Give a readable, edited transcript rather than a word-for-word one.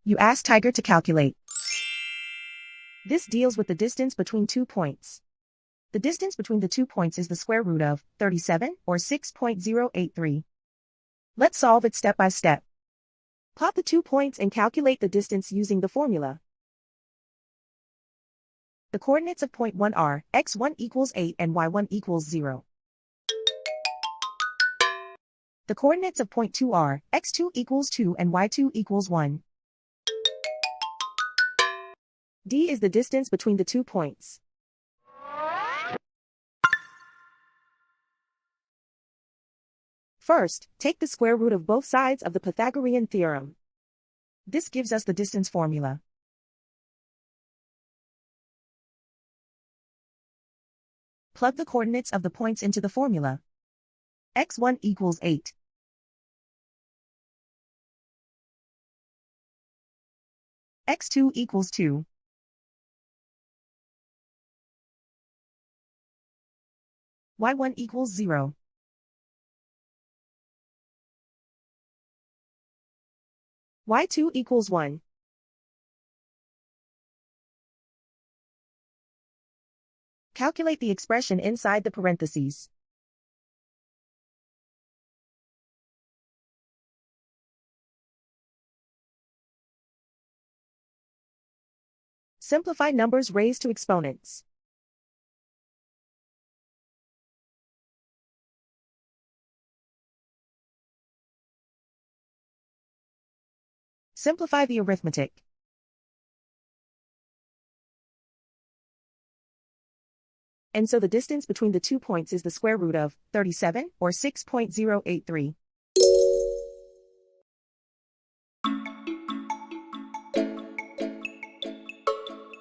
You ask Tiger to calculate. This deals with the distance between 2 points. The distance between the 2 points is the square root of 37, or 6.083. Let's solve it step by step. Plot the 2 points and calculate the distance using the formula. The coordinates of point 1 are x1 equals 8 and y1 equals 0. The coordinates of point 2 are x2 equals 2 and y2 equals 1. D is the distance between the 2 points. First, take the square root of both sides of the Pythagorean theorem. This gives us the distance formula. Plug the coordinates of the points into the formula. x1 equals 8. x2 equals 2. y1 equals 0. y2 equals 1. Calculate the expression inside the parentheses. Simplify numbers raised to exponents. Simplify the arithmetic. And so the distance between the 2 points is the square root of 37, or 6.083.